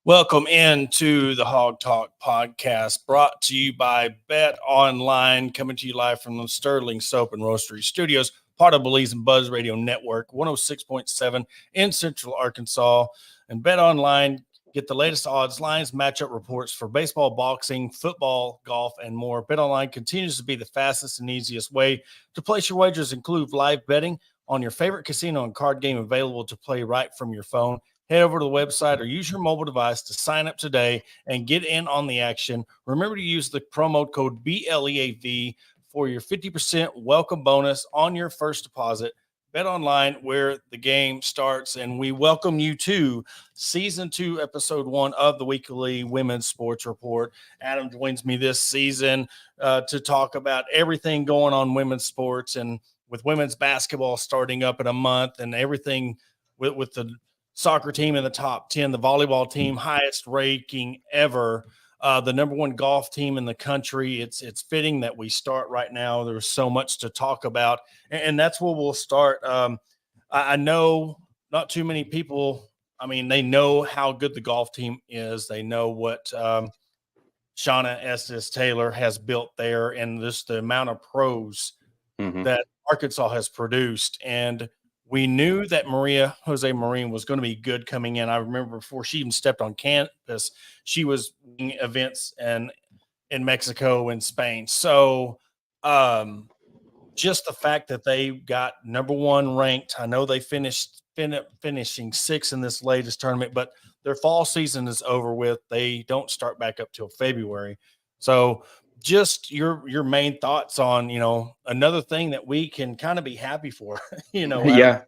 Welcome into the Hog Talk podcast, brought to you by Bet Online, coming to you live from the Sterling Soap and Roastery Studios, part of Belize and Buzz Radio Network, 106.7 in Central Arkansas. And Bet Online, get the latest odds, lines, matchup reports for baseball, boxing, football, golf, and more. Bet Online continues to be the fastest and easiest way to place your wagers, include live betting on your favorite casino and card game available to play right from your phone. Head over to the website or use your mobile device to sign up today and get in on the action. Remember to use the promo code BLEAV for your 50% welcome bonus on your first deposit. Bet Online, where the game starts, and we welcome you to Season 2, Episode 1 of the Weekly Women's Sports Report. Adam joins me this season to talk about everything going on women's sports, and with women's basketball starting up in a month and everything with the soccer team in the top 10, the volleyball team, highest ranking ever, the number one golf team in the country. It's fitting that we start right now. There's so much to talk about, and that's where we'll start. I know not too many people, they know how good the golf team is. They know what Shauna Estes Taylor has built there, and just the amount of pros that Arkansas has produced. And we knew that Maria Jose Marin was going to be good coming in. I remember before she even stepped on campus, she was doing events in Mexico and Spain. So just the fact that they got number one ranked, I know they finishing sixth in this latest tournament, but their fall season is over with. They don't start back up till February. So just your main thoughts on, another thing that we can kind of be happy for, Yeah.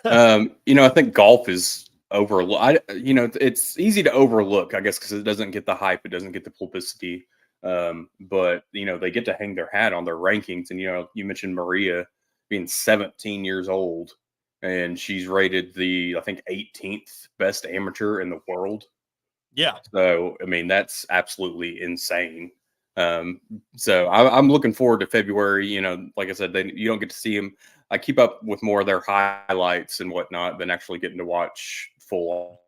I think golf is overlooked. It's easy to overlook, I guess, because it doesn't get the hype. It doesn't get the publicity. But they get to hang their hat on their rankings. And, you mentioned Maria being 17 years old, and she's rated I think 18th best amateur in the world. Yeah. So, that's absolutely insane. So I'm looking forward to February. Like I said, you don't get to see them. I keep up with more of their highlights and whatnot than actually getting to watch full.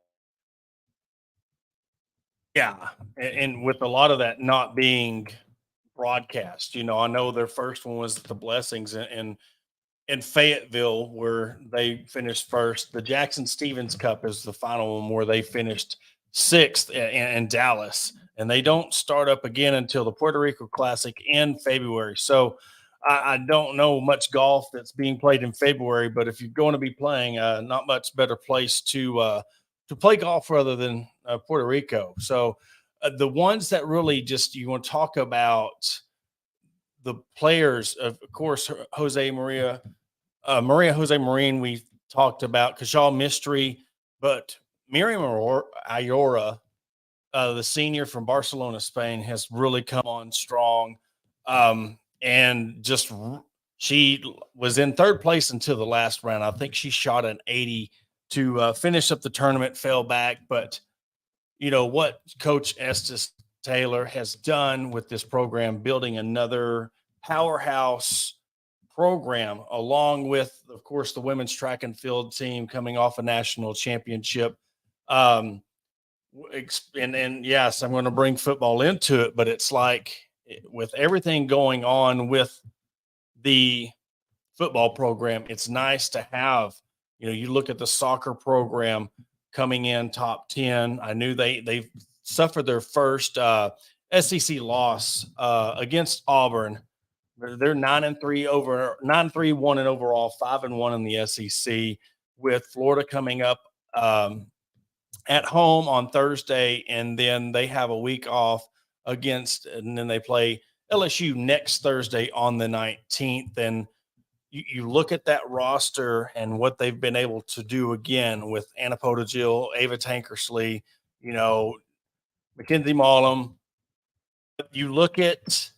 Yeah, and with a lot of that not being broadcast, I know their first one was the Blessings in Fayetteville, where they finished first. The Jackson Stevens Cup is the final one, where they finished sixth in Dallas, and they don't start up again until the Puerto Rico Classic in February. So I don't know much golf that's being played in February, but if you're going to be playing, not much better place to play golf rather than Puerto Rico. So the ones that really just you want to talk about the players, of course, Maria Jose Marin, we talked about Kajal Mystery, but Miriam Ayora, the senior from Barcelona, Spain, has really come on strong. And just she was in third place until the last round. I think she shot an 80 to finish up the tournament, fell back. But what Coach Estes Taylor has done with this program, building another powerhouse program, along with, of course, the women's track and field team coming off a national championship. And yes, I'm going to bring football into it, but it's like with everything going on with the football program, it's nice to have, you look at the soccer program coming in top 10. I knew they suffered their first SEC loss against Auburn. They're 9-3 over 9-3-1 in overall, 5-1 in the SEC, with Florida coming up at home on Thursday, and then they have a week off and then they play LSU next Thursday on the 19th. And you look at that roster and what they've been able to do again with Anna Pottegill, Ava Tankersley, Mackenzie Maulum. You look at,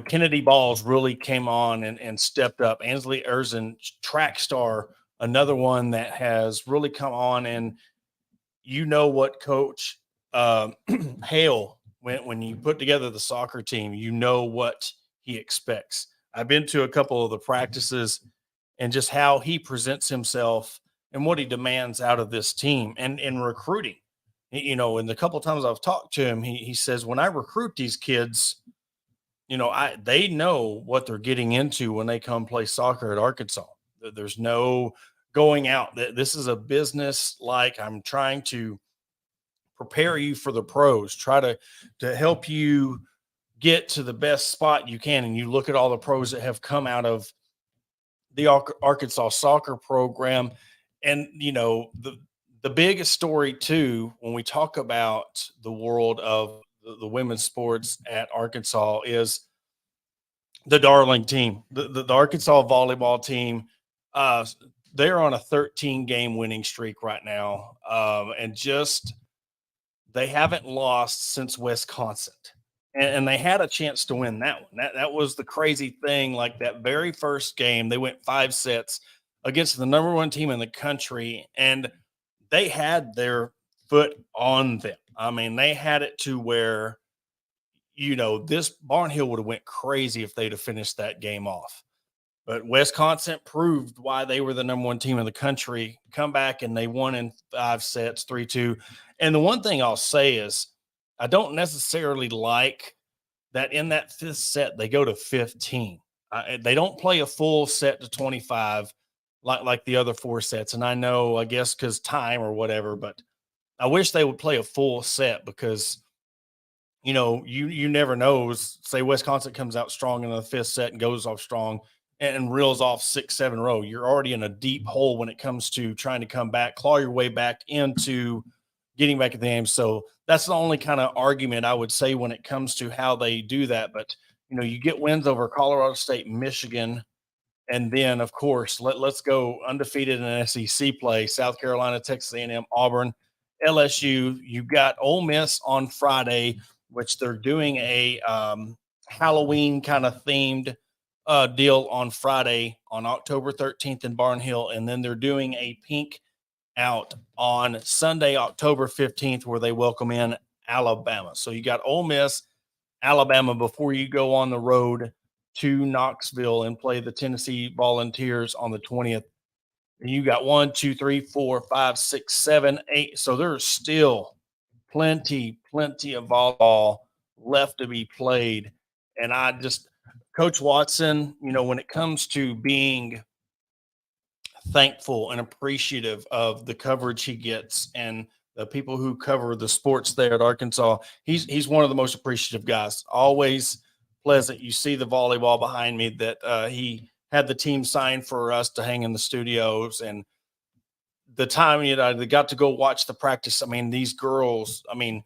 Kennedy Balls really came on and stepped up. Ansley Erzin, track star, another one that has really come on. And what Coach Hale, when you put together the soccer team, what he expects. I've been to a couple of the practices and just how he presents himself and what he demands out of this team and in recruiting. And the couple of times I've talked to him, he says, when I recruit these kids, they know what they're getting into when they come play soccer at Arkansas. There's no going out. This is a business. Like, I'm trying to prepare you for the pros, try to help you get to the best spot you can. And you look at all the pros that have come out of the Arkansas soccer program, and the biggest story too when we talk about the world of the women's sports at Arkansas is the Darling team, the Arkansas volleyball team. Uh, they're on a 13 game winning streak right now, and just they haven't lost since Wisconsin. And they had a chance to win that one. That was the crazy thing. Like, that very first game, they went 5 sets against the number one team in the country, and they had their foot on them. I mean, they had it to where, this Barnhill would have went crazy if they'd have finished that game off. But Wisconsin proved why they were the number one team in the country, come back, and they won in 5 sets, 3-2. And the one thing I'll say is, I don't necessarily like that in that fifth set, they go to 15. They don't play a full set to 25 like the other 4 sets. And I guess because time or whatever, but I wish they would play a full set, because you never know. Say Wisconsin comes out strong in the fifth set and goes off strong and reels off 6-7 row. You're already in a deep hole when it comes to trying to come back, claw your way back into getting back in the game. So that's the only kind of argument I would say when it comes to how they do that. But you get wins over Colorado State, Michigan, and then of course let's go undefeated in SEC play: South Carolina, Texas A&M, Auburn, LSU. You got Ole Miss on Friday, which they're doing a Halloween kind of themed deal on Friday on October 13th in Barnhill, and then they're doing a pink out on Sunday, October 15th, where they welcome in Alabama. So you got Ole Miss, Alabama before you go on the road to Knoxville and play the Tennessee Volunteers on the 20th. And you got 1, 2, 3, 4, 5, 6, 7, 8. So there's still plenty of volleyball left to be played. And Coach Watson, when it comes to being thankful and appreciative of the coverage he gets and the people who cover the sports there at Arkansas, he's one of the most appreciative guys. Always pleasant. You see the volleyball behind me that he had the team sign for us to hang in the studios, and the time they got to go watch the practice. I mean, these girls. I mean,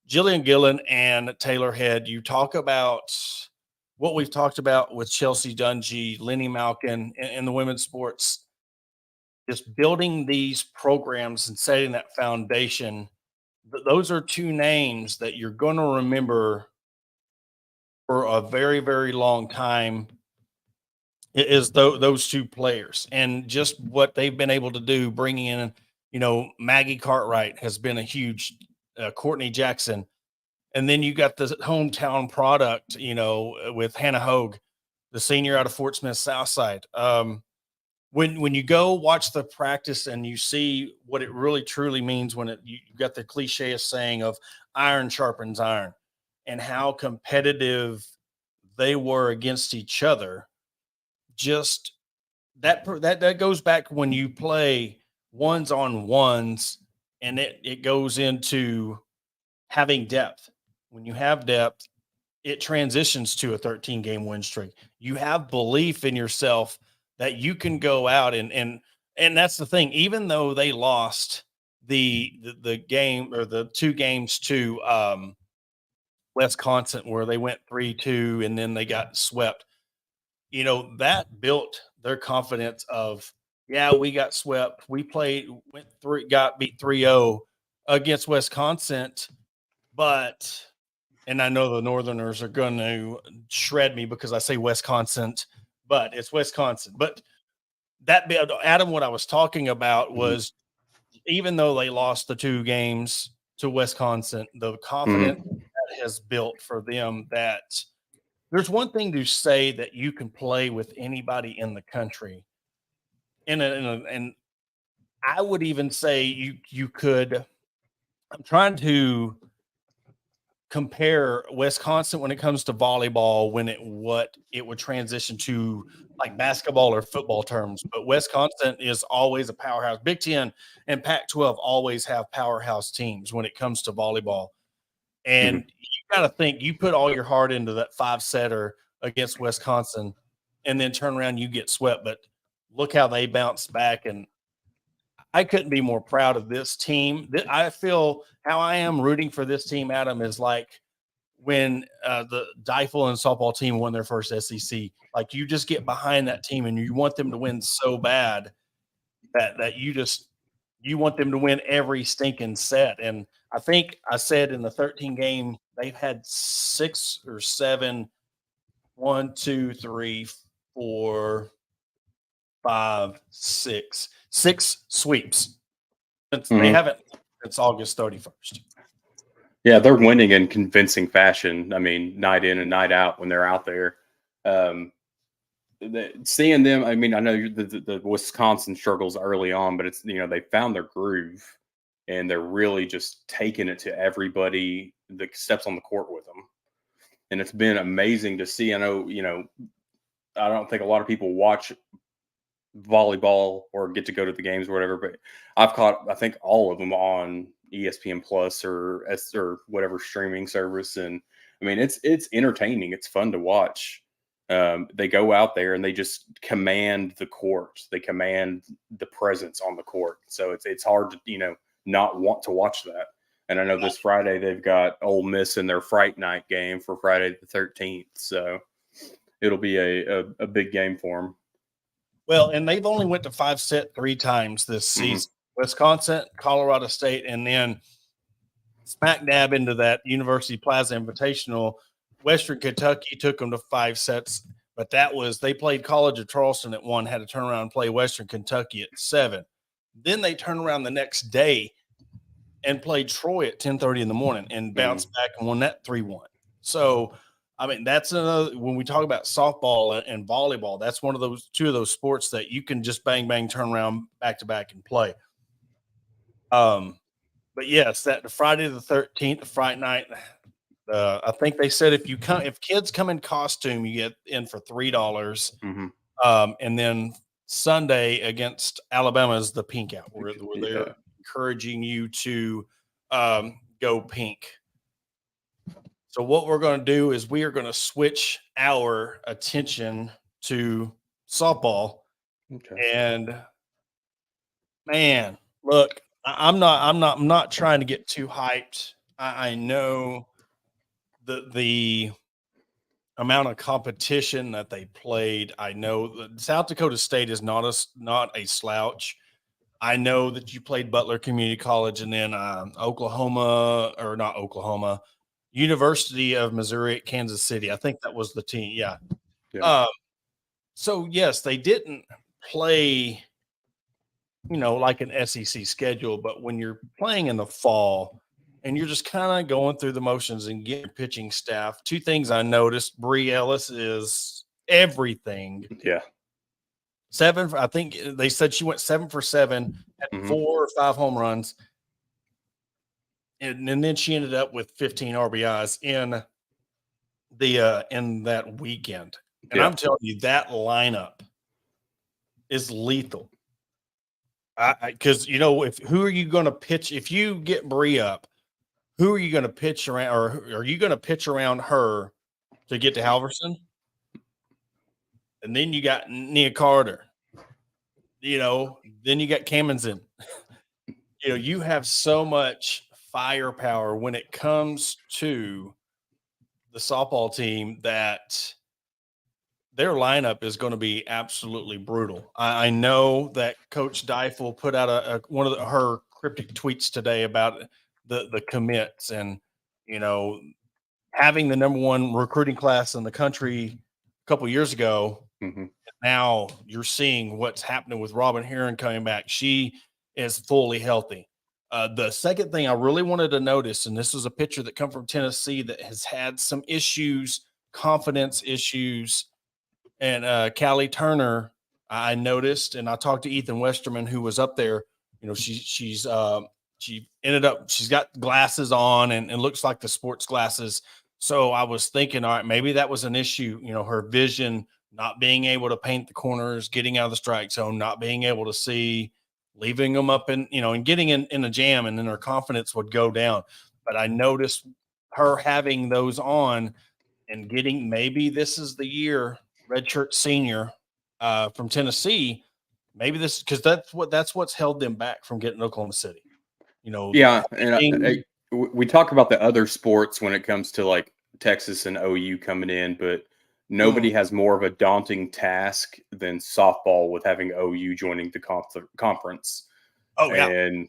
Jillian Gillen and Taylor Head. You talk about what we've talked about with Chelsea Dungy, Lenny Malkin in the women's sports. Just building these programs and setting that foundation. Those are two names that you're going to remember for a very, very long time. It is those two players, and just what they've been able to do, bringing in, Maggie Cartwright has been a huge, Courtney Jackson. And then you got the hometown product, with Hannah Hogue, the senior out of Fort Smith Southside. When you go watch the practice and you see what it really truly means, when you got the cliche saying of iron sharpens iron, and how competitive they were against each other. Just that goes back when you play ones on ones, and it goes into having depth. When you have depth, it transitions to a 13 game win streak. You have belief in yourself that you can go out and that's the thing. Even though they lost the game, or the 2 games to Wisconsin, where they went 3-2 and then they got swept, that built their confidence of, yeah, we got swept. We got beat 3-0 against Wisconsin, but, and I know the Northerners are going to shred me because I say Wisconsin, but it's Wisconsin. But Adam, what I was talking about was, even though they lost the 2 games to Wisconsin, the confidence that has built for them, that there's one thing to say that you can play with anybody in the country. And I would even say you could I'm trying to compare Wisconsin when it comes to volleyball, what it would transition to like basketball or football terms. But Wisconsin is always a powerhouse. Big Ten and Pac-12 always have powerhouse teams when it comes to volleyball. And you got to think, you put all your heart into that 5-setter against Wisconsin, and then turn around, you get swept. But look how they bounced back, and I couldn't be more proud of this team. I feel how I am rooting for this team, Adam, is like when the Deifel and softball team won their first SEC. Like, you just get behind that team and you want them to win so bad that you want them to win every stinking set. And I think I said in the 13 game, they've had 6 or 7, 1, 2, 3, 4, 5, 6 sweeps. They haven't since August 31st. Yeah, they're winning in convincing fashion. I mean, night in and night out when they're out there. Seeing them, I mean, I know the Wisconsin struggles early on, but it's, they found their groove and they're really just taking it to everybody that steps on the court with them. And it's been amazing to see. I know, I don't think a lot of people watch volleyball or get to go to the games or whatever, but I've caught, I think, all of them on ESPN Plus or whatever streaming service. And I mean, it's entertaining. It's fun to watch. They go out there and they just command the court. They command the presence on the court. So it's hard to, not want to watch that. And I know this Friday they've got Ole Miss in their Fright Night game for Friday the 13th. So it'll be a big game for them. Well, and they've only went to 5-set 3 times this season. Wisconsin, Colorado State, and then smack dab into that University Plaza Invitational. Western Kentucky took them to 5 sets, but they played College of Charleston at 1, had to turn around and play Western Kentucky at 7. Then they turned around the next day and played Troy at 10:30 in the morning and bounced back and won that 3-1. So, I mean, that's another, when we talk about softball and volleyball, that's one of those 2 of those sports that you can just bang, bang, turn around back to back and play. But yes, that Friday the 13th, the Fright Night, I think they said if kids come in costume, you get in for $3. And then Sunday against Alabama is the pink out, where they're encouraging you to go pink. So what we're going to do is we are going to switch our attention to softball. Okay. And man, look, I'm not trying to get too hyped. I know the amount of competition that they played. I know that South Dakota State is not a slouch. I know that you played Butler Community College and then University of Missouri at Kansas City. I think that was the team. Yeah. So yes, they didn't play, like an SEC schedule, but when you're playing in the fall and you're just kind of going through the motions and getting your pitching staff, 2 things I noticed: Bree Ellis is everything. Yeah. 7, I think they said she went 7 for 7, had 4 or 5 home runs. And then she ended up with 15 RBIs in that weekend. And I'm telling you, that lineup is lethal. Because who are you going to pitch if you get Bree up? Who are you going to pitch around, or are you going to pitch around her to get to Halverson? And then you got Nia Carter. Then you got Kamenzen. You have so much firepower when it comes to the softball team that their lineup is going to be absolutely brutal. I know that Coach Deifel put out one of her cryptic tweets today about the commits and, having the number 1 recruiting class in the country a couple years ago. Now you're seeing what's happening with Robin Heron coming back. She is fully healthy. The second thing I really wanted to notice, and this is a pitcher that come from Tennessee that has had some issues, confidence issues, and Callie Turner, I noticed, and I talked to Ethan Westerman, who was up there. She's ended up, she's got glasses on and looks like the sports glasses. So I was thinking, all right, maybe that was an issue, her vision, not being able to paint the corners, getting out of the strike zone, not being able to see, leaving them up and getting in a jam, and then her confidence would go down. But I noticed her having those on and getting, maybe this is the year, redshirt senior from Tennessee. Maybe this, because that's what's held them back from getting Oklahoma City. Yeah, and we talk about the other sports when it comes to like Texas and OU coming in, but nobody has more of a daunting task than softball with having OU joining the conference. Oh yeah, and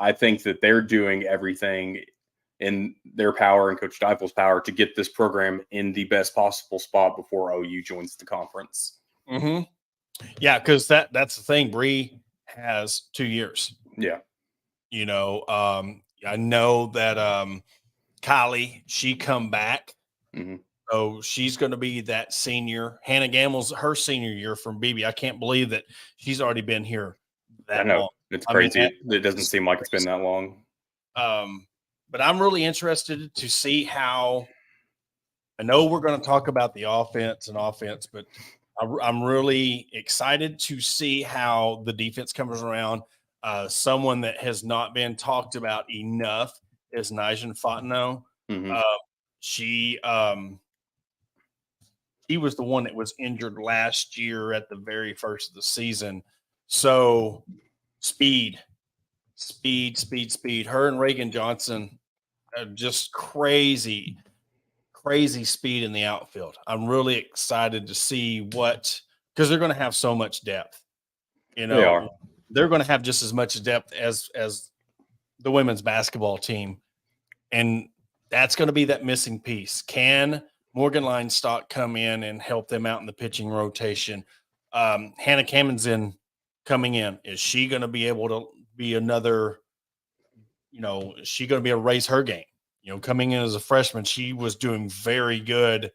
I think that they're doing everything in their power and Coach Deifel's power to get this program in the best possible spot before OU joins the conference. Mm-hmm. Yeah, because that's the thing. Bree has 2 years. Yeah. I know that Kylie, she come back. Mm-hmm. So she's going to be that senior. Hannah Gamble's her senior year from BB. I can't believe that she's already been here that long. It's crazy. It doesn't seem like it's been that long. But I'm really interested to see how. I know we're going to talk about the offense, but I'm really excited to see how the defense comes around. Someone that has not been talked about enough is Nijan Fontenot. Mm-hmm. She was the one that was injured last year at the very first of the season. So speed. Her and Reagan Johnson are just crazy speed in the outfield. I'm really excited to see because they're going to have so much depth. They are. They're going to have just as much depth as the women's basketball team. And that's going to be that missing piece. Can Morgan Linestock come in and help them out in the pitching rotation? Hannah Kamenzen coming in. Is she going to be able to be another, is she going to be able to raise her game? Coming in as a freshman, she was doing very good,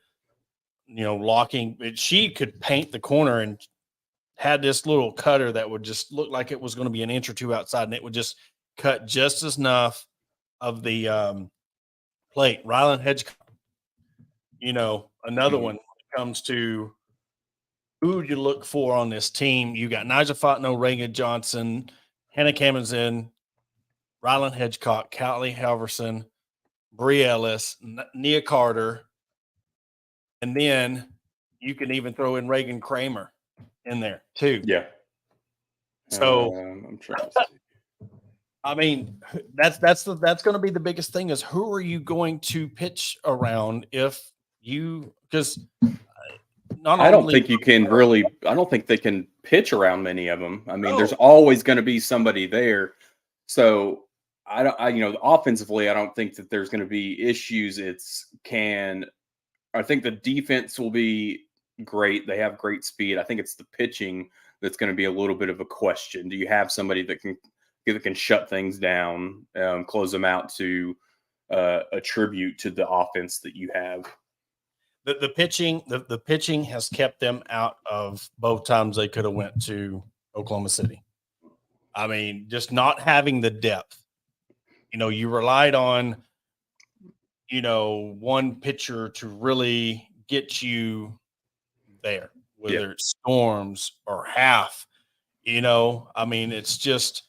locking. She could paint the corner and had this little cutter that would just look like it was going to be an inch or two outside, and it would just cut just as enough of the plate. Rylan Hedgecock, another one when it comes to who you look for on this team. You got Nijan Fontenot, Reagan Johnson, Hannah Kamenzen, Rylan Hedgecock, Callie Halverson, Bree Ellis, Nia Carter, and then you can even throw in Reagan Kramer in there too. Yeah. So I'm trying to see. I mean, that's going to be the biggest thing is who are you going to pitch around because I don't think they can pitch around many of them. I mean, there's No. always going to be somebody there. So offensively, I don't think that there's going to be issues. I think the defense will be great. They have great speed. I think it's the pitching that's going to be a little bit of a question. Do you have somebody that can shut things down, close them out to attribute to the offense that you have? The pitching has kept them out of both times they could have went to Oklahoma City. I mean, just not having the depth. You relied on, one pitcher to really get you there, whether it's Storms or Half. I mean, it's just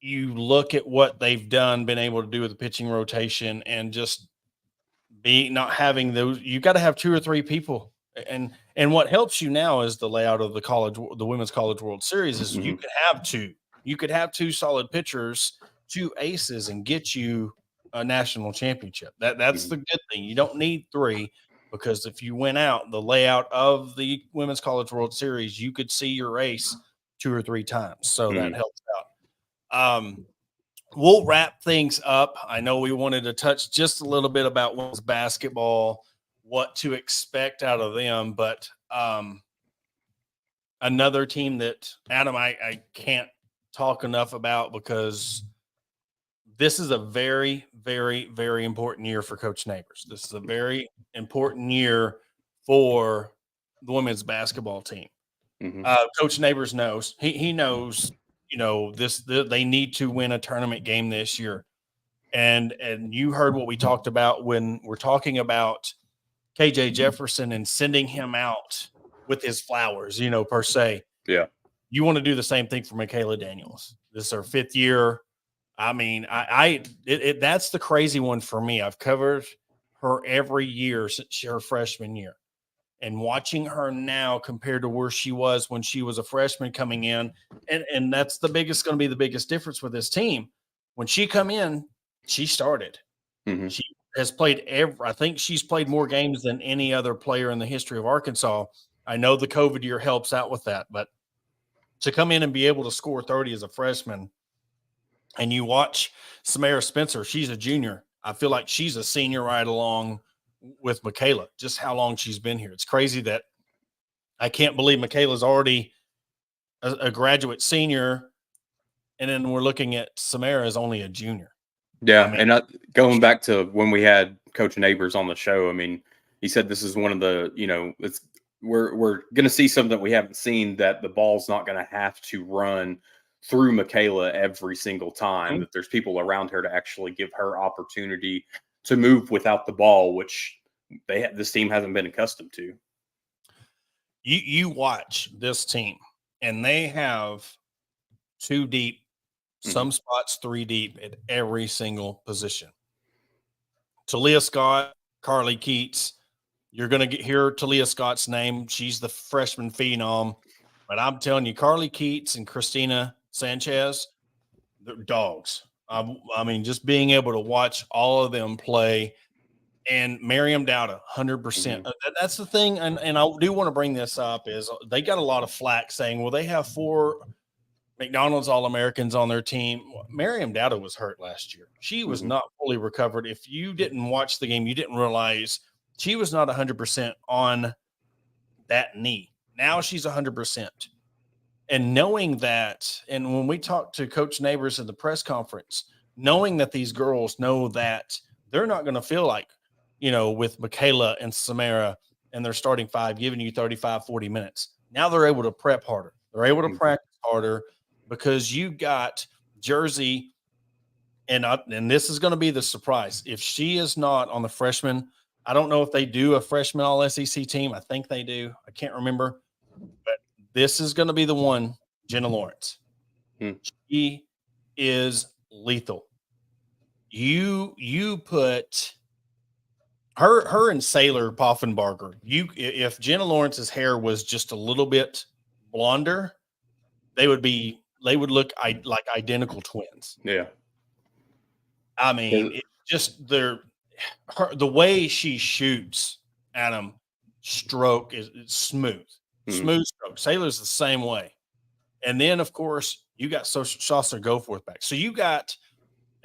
you look at what they've been able to do with the pitching rotation, and just not having those. You got to have 2 or 3 people, and what helps you now is the layout of the Women's College World Series is you could have 2. You could have 2 solid pitchers, 2 aces, and get you a national championship. That's the good thing. You don't need 3, because if you went out the layout of the Women's College World Series, you could see your ace 2 or 3 times. So that helps out. We'll wrap things up. I know we wanted to touch just a little bit about women's basketball, what to expect out of them, but another team that, Adam, I can't talk enough about, because this is a very, very, very important year for Coach Neighbors. This is a very important year for the women's basketball team. Coach Neighbors knows. He knows they need to win a tournament game this year. And you heard what we talked about when we're talking about KJ Jefferson and sending him out with his flowers, per se. Yeah. You want to do the same thing for Michaela Daniels. This is her 5th year. I mean, that's the crazy one for me. I've covered her every year since her freshman year. And watching her now compared to where she was when she was a freshman coming in, and that's going to be the biggest difference with this team. When she come in, she started. Mm-hmm. She has played I think she's played more games than any other player in the history of Arkansas. I know the COVID year helps out with that, but to come in and be able to score 30 as a freshman, and you watch Samara Spencer, she's a junior. I feel like she's a senior right along with Michaela, just how long she's been here. It's crazy that I can't believe Michaela's already a graduate senior, and then we're looking at Samara as only a junior. Yeah, I mean, and going back to when we had Coach Neighbors on the show, I mean, he said this is one of the, we're going to see something that we haven't seen, that the ball's not going to have to run through Michaela every single time, Mm-hmm. that there's people around her to actually give her opportunity to move without the ball, which this team hasn't been accustomed to. You watch this team, and they have 2 deep, some spots 3 deep at every single position. Talia Scott, Carly Keats. You're going to hear Talia Scott's name. She's the freshman phenom. But I'm telling you, Carly Keats and Christina Sanchez, they're dogs. I mean, just being able to watch all of them play. And Miriam Dowda, 100%. That's the thing, and I do want to bring this up, is they got a lot of flack saying, well, they have 4 McDonald's All-Americans on their team. Miriam Dowda was hurt last year. She was not fully recovered. If you didn't watch the game, you didn't realize she was not 100% on that knee. Now she's 100%. And knowing that, and when we talked to Coach Neighbors at the press conference, knowing that these girls know that they're not going to feel like, with Michaela and Samara and their starting 5 giving you 35, 40 minutes. Now they're able to prep harder. They're able to practice harder because you got Jersey, and this is going to be the surprise. If she is not on the freshman, I don't know if they do a freshman All-SEC team. I think they do. I can't remember. But this is going to be the one, Jenna Lawrence. She is lethal. You put her and Sailor Poffenbarger. If Jenna Lawrence's hair was just a little bit blonder, they would look like identical twins. Yeah. I mean, the way she shoots, Adam, stroke is smooth. Smooth stroke. Sailor's the same way. And then, of course, you got Shasta Goforth back. So you got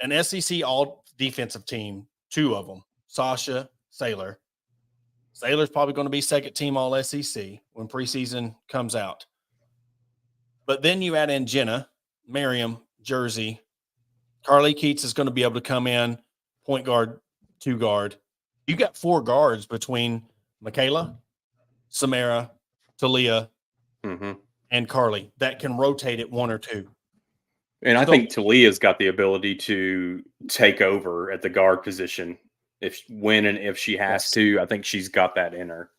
an SEC all defensive team, 2 of them, Sasha, Sailor. Sailor's probably going to be second team all SEC when preseason comes out. But then you add in Jenna, Miriam, Jersey. Carly Keats is going to be able to come in, point guard, 2 guard. You got 4 guards between Michaela, Samara, Talia, and Carly that can rotate at 1 or 2. And I think Talia's got the ability to take over at the guard position if she has to. I think she's got that in her.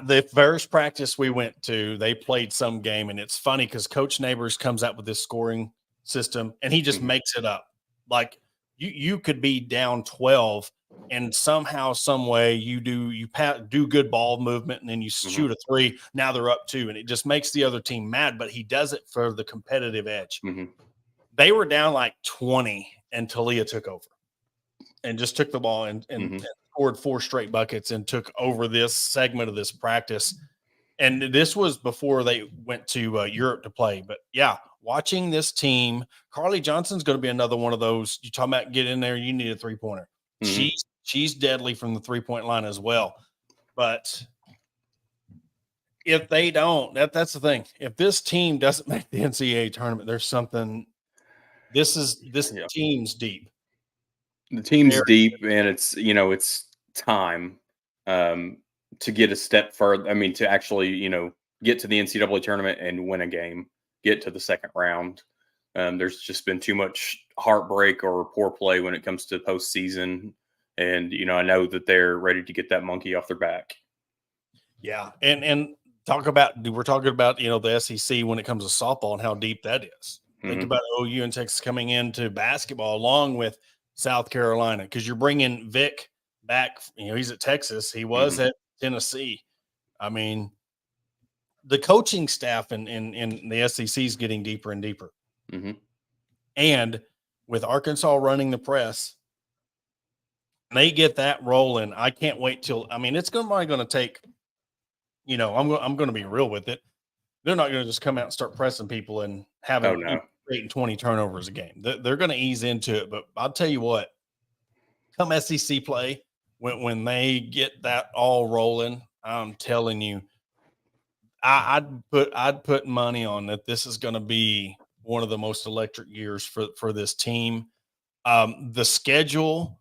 The first practice we went to, they played some game, and it's funny because Coach Neighbors comes out with this scoring system, and he just makes it up. Like you could be down 12, and somehow, some way, you do good ball movement, and then you shoot a 3. Now they're up 2, and it just makes the other team mad. But he does it for the competitive edge. They were down like 20, and Talia took over, and just took the ball and scored 4 straight buckets and took over this segment of this practice. And this was before they went to Europe to play. But yeah, watching this team, Carly Johnson's going to be another one of those. You talk about get in there, you need a 3-pointer. She's deadly from the 3-point line as well. But if they don't, that's the thing. If this team doesn't make the NCAA tournament, there's something. This team's deep. The team's deep, and it's time to get a step further. I mean, to actually, get to the NCAA tournament and win a game. get to the second round. There's just been too much heartbreak or poor play when it comes to postseason. And, I know that they're ready to get that monkey off their back. Yeah. And we're talking about, the SEC when it comes to softball and how deep that is. Think about OU and Texas coming into basketball along with South Carolina, because you're bringing Vic back. He's at Texas. He was at Tennessee. I mean, the coaching staff in the SEC is getting deeper and deeper. And with Arkansas running the press, they get that rolling. I can't wait till. I mean, it's probably going to take. I'm going to be real with it. They're not going to just come out and start pressing people and having 8 and 20 turnovers a game. They're going to ease into it. But I'll tell you what, come SEC play, when they get that all rolling, I'm telling you, I'd put money on that. This is going to be one of the most electric years for this team. The schedule,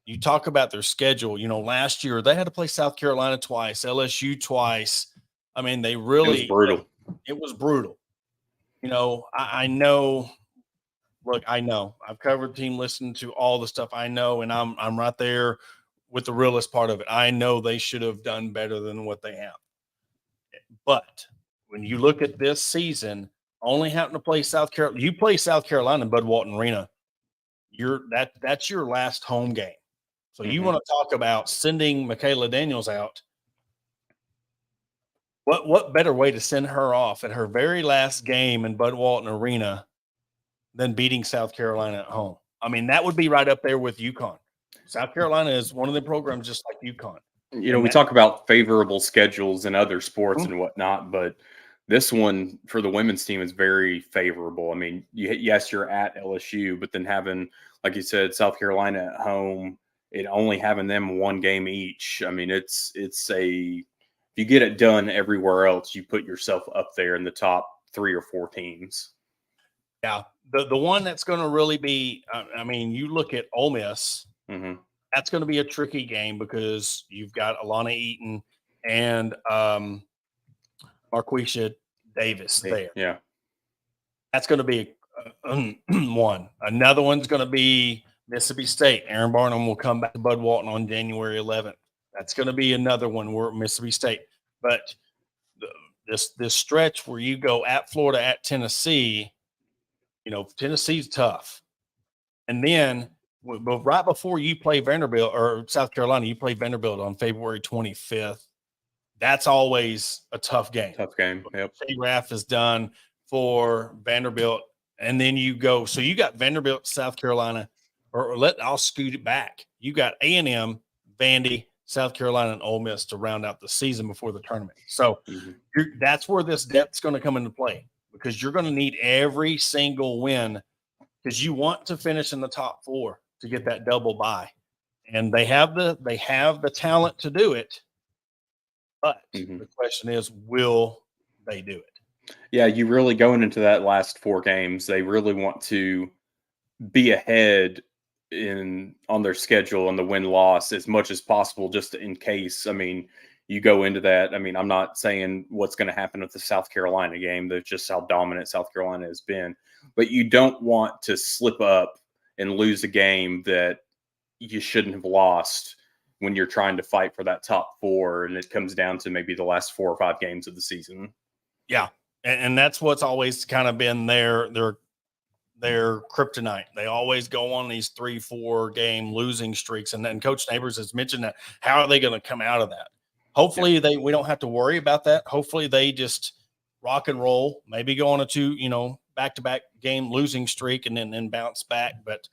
you talk about their schedule. Last year they had to play South Carolina twice, LSU twice. I mean, they really it was brutal. It was brutal. I know. Look, I know. I've covered the team, listened to all the stuff I know, and I'm right there with the realist part of it. I know they should have done better than what they have. But when you look at this season, only having to play South Carolina, you play South Carolina in Bud Walton Arena. That's your last home game. So you want to talk about sending Michaela Daniels out. What better way to send her off at her very last game in Bud Walton Arena than beating South Carolina at home? I mean, that would be right up there with UConn. South Carolina is one of the programs just like UConn. We talk about favorable schedules in other sports and whatnot, but this one for the women's team is very favorable. I mean, yes, you're at LSU, but then having, like you said, South Carolina at home, it only having them one game each. I mean, if you get it done everywhere else, you put yourself up there in the top 3 or 4 teams. Yeah. The one that's going to really be, you look at Ole Miss, that's going to be a tricky game because you've got Alana Eaton and Marquisha Davis there. Yeah. That's going to be one. Another one's going to be Mississippi State. Aaron Barnum will come back to Bud Walton on January 11th. That's going to be another one where Mississippi State. But this stretch where you go at Florida, at Tennessee, Tennessee's tough. And then right before you play Vanderbilt or South Carolina, you play Vanderbilt on February 25th. That's always a tough game. Yep. Raff is done for Vanderbilt. And then you go. So you got Vanderbilt, South Carolina, I'll scoot it back. You got A&M, Vandy, South Carolina, and Ole Miss to round out the season before the tournament. So that's where this depth's going to come into play, because you're going to need every single win, because you want to finish in the top 4 to get that double bye. And they have the talent to do it. But the question is, will they do it? Yeah, you really going into that last 4 games, they really want to be ahead on their schedule and the win-loss as much as possible, just in case. I mean, you go into that. I mean, I'm not saying what's going to happen with the South Carolina game. That's just how dominant South Carolina has been. But you don't want to slip up and lose a game that you shouldn't have lost when you're trying to fight for that top 4, and it comes down to maybe the last 4 or 5 games of the season. Yeah, and that's what's always kind of been their kryptonite. They always go on these 3-4 game losing streaks, and then Coach Neighbors has mentioned that. How are they going to come out of that? Hopefully we don't have to worry about that. Hopefully they just rock and roll, maybe go on a 2 back-to-back game losing streak and then bounce back. But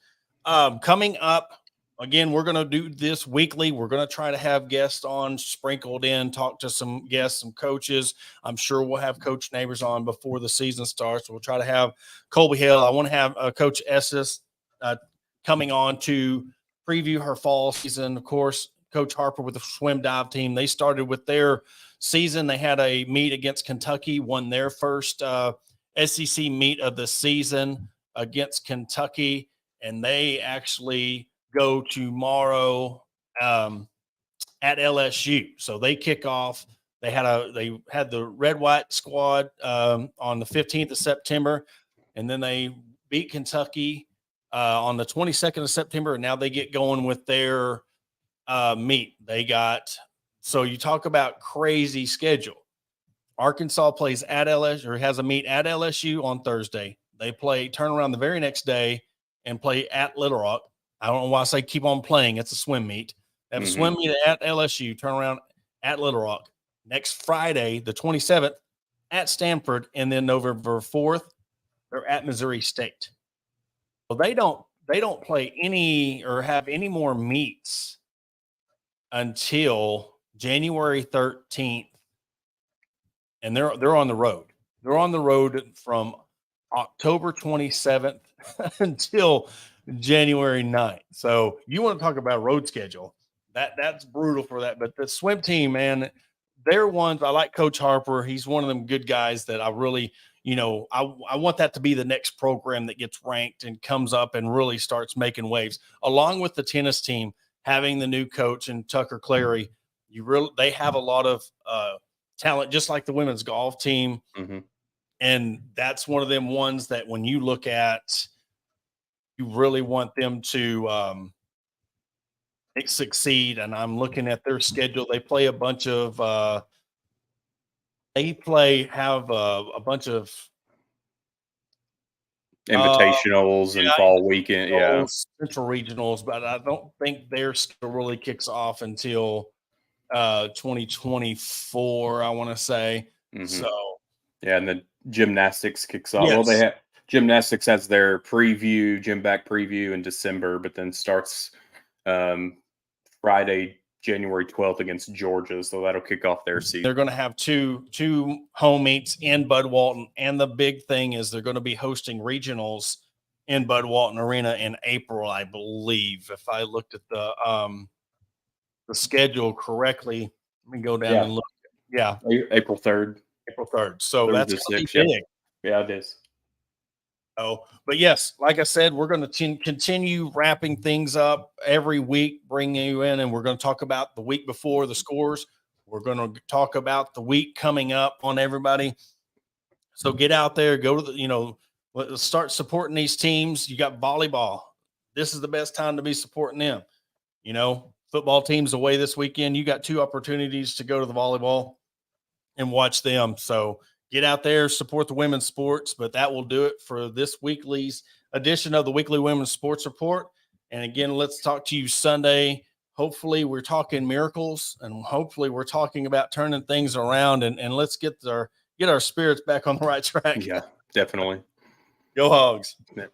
coming up, again, we're going to do this weekly. We're going to try to have guests on sprinkled in, talk to some guests, some coaches. I'm sure we'll have Coach Neighbors on before the season starts. We'll try to have Colby Hill. I want to have Coach Estes coming on to preview her fall season. Of course, Coach Harper with the swim dive team. They started with their season. They had a meet against Kentucky, won their first SEC meet of the season against Kentucky, and they actually go tomorrow at LSU. So they kick off They had the red white squad on the 15th of September, and then they beat Kentucky on the 22nd of September. And now they get going with their meet. So you talk about crazy schedule. Arkansas plays at LSU, or has a meet at LSU on Thursday. They turn around the very next day and play at Little Rock. I don't know why I say keep on playing. It's a swim meet. They have a swim meet at LSU, turn around at Little Rock. Next Friday, the 27th, at Stanford, and then November 4th, they're at Missouri State. Well, they don't play any or have any more meets until January 13th. And they're on the road. They're on the road from October 27th until January 9th. So you want to talk about road schedule. That's brutal for that. But the swim team, man, they're ones. I like Coach Harper. He's one of them good guys that I really, I want that to be the next program that gets ranked and comes up and really starts making waves. Along with the tennis team, having the new coach and Tucker Clary, they have a lot of talent, just like the women's golf team. And that's one of them ones that when you look at, you really want them to succeed. And I'm looking at their schedule. They play a bunch of a bunch of invitationals and fall weekend. Yeah. Central regionals, but I don't think their schedule really kicks off until 2024, I want to say. So yeah, and the gymnastics kicks off. Yes. Well, they have gymnastics has their gym back preview in December, but then starts Friday, January 12th against Georgia. So that'll kick off their season. They're going to have two home meets in Bud Walton, and the big thing is they're going to be hosting regionals in Bud Walton Arena in April, I believe. If I looked at the schedule correctly, let me go down and look. Yeah, April 3rd. April 3rd. So that's going to be big. Yeah, it is. Oh, but yes, like I said, we're going to continue wrapping things up every week, bringing you in, and we're going to talk about the week before the scores. We're going to talk about the week coming up on everybody. So get out there, go to let's start supporting these teams. You got volleyball. This is the best time to be supporting them. Football team's away this weekend. You got 2 opportunities to go to the volleyball and watch them. So get out there, support the women's sports, but that will do it for this weekly's edition of the Weekly Women's Sports Report. And again, let's talk to you Sunday. Hopefully we're talking miracles, and hopefully we're talking about turning things around, and let's get our spirits back on the right track. Yeah, definitely. Go Hogs. Yeah.